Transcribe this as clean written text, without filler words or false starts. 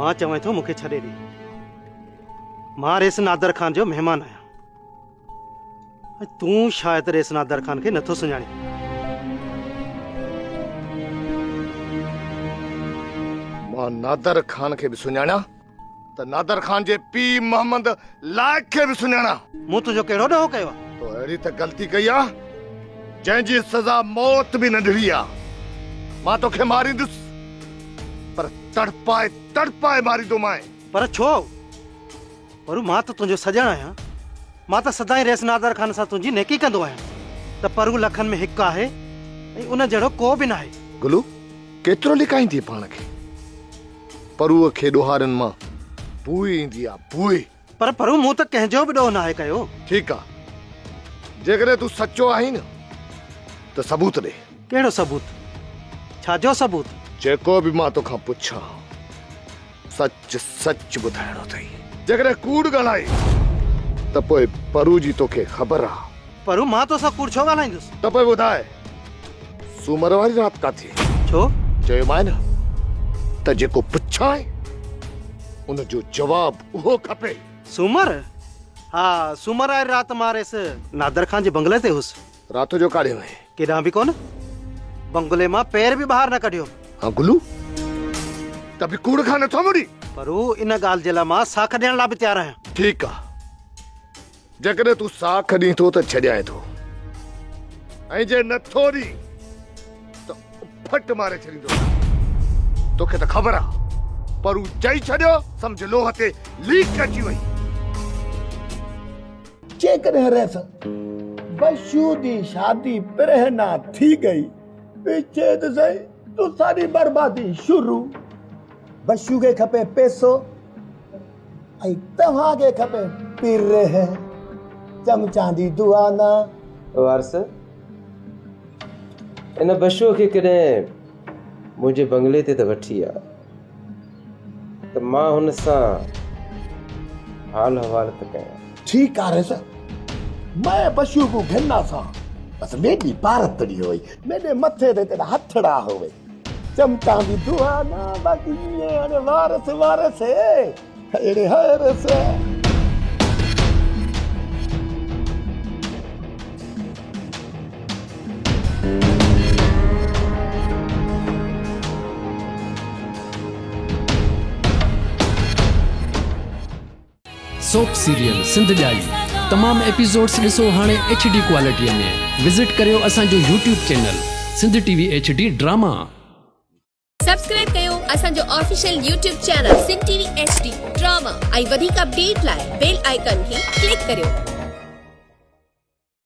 मां चवे थो मूंखे छॾे ॾे। मां रेस नादर खान जो मेहमान आहियां। तूं शायदि रेस नादर खान खे नथो सुञाणे। मां नादर खान खे बि सुञाणा त नादर खान जे पीउ मोहम्मद लाइक खे बि सुञाणा। मूं तुंहिंजो कहिड़ो ॾोहो कयो आहे? तो अहिड़ी त ग़लती कई आहे जंहिंजी सज़ा मौत बि न ॾिनी आहे। मां तोखे मारींदुसि पर तड़पाए तड़पाए मारींदोमांइ। पर छो? पर मां त तुंहिंजो सॼण आहियां। मां त सदाईं रेस नादर खान सां तुंहिंजी नेकी कंदो आहियां। त परू लखनि में हिकु आहे ऐं उन जहिड़ो को बि न आहे। गुलू केतिरो लिकाईंदी पाण खे? परूअ खे ॾोहारनि मां बूई ईंदी आहे, बूई। पर परू मूं त कंहिंजो बि ॾोह न आहे कयो। ठीकु आहे, जेकॾहिं तूं सचो आहीं न त सबूत ॾे। कहिड़ो सबूत? छाजो सबूत? जेको बि मां तोखां पुछां सच सच ॿुधाइणो अथई। जेकॾहिं कूड़ ॻाल्हाई त पोइ परू जी तोखे ख़बर आहे। परू मां तोसां कूड़ छो ॻाल्हाईंदुसि? त पोइ ॿुधाए सूमर वारी राति काथे? छो? चयोमांइ न त जेको पुछां उनजो जवाब उहो खपे। सूमर? हा, सूमर वारी राति मां रेस नादर खान जे बंगले ते हुउसि। राति जो काॾे वई? केॾां बि कोन। बंगले मां पैर बि ॿाहिरि न कढियो। हाँ गुलू, त बि कूड़ खां नथो मुड़ी? परू इन ॻाल्हि जे लाइ मां साख ॾियण लाइ बि तयारु आहियां। ठीकु आहे, जेकॾहिं तूं साख ॾींदो त छॾियां थो, ऐं जे नथो ॾी त फट मारे छॾींदो। तोखे त ख़बर आहे परू चई छॾियो सम्झ लोह ते लीक अची वई। जेकॾहिं रेस बशू दी शादी परहना थी गई पीछे तो सही तो सारी बर्बादी शुरू। बशू के खपे पैसो ऐं तव्हां खे खपे पीर है चमचा दी दुआ ना। वारस इन बशू खे कॾहिं मुंहिंजे बंगले ते त वठी आ त मां हुन सां हाल हवाल त कयां। ठीक आ रेस, मैं बशू को घिरना सा बस मेरी भारत तड़ी होई मेरे मथे ते तेरा हथड़ा होवे चमचा दी दुआ ना। बाकी ये अरे वारस वारस है अरे हरस। सोप सीरियल सिंध ॼाई तमाम एपिसोड्स ॾिसो हाणे HD क्वालिटीअ में। विज़िट करियो असांजो YouTube channel Sindh TV HD drama. Subscribe कयो असांजो official YouTube channel Sindh TV HD drama ऐं वधीक अपडेट लाइ बेल आइकन खे क्लिक करियो।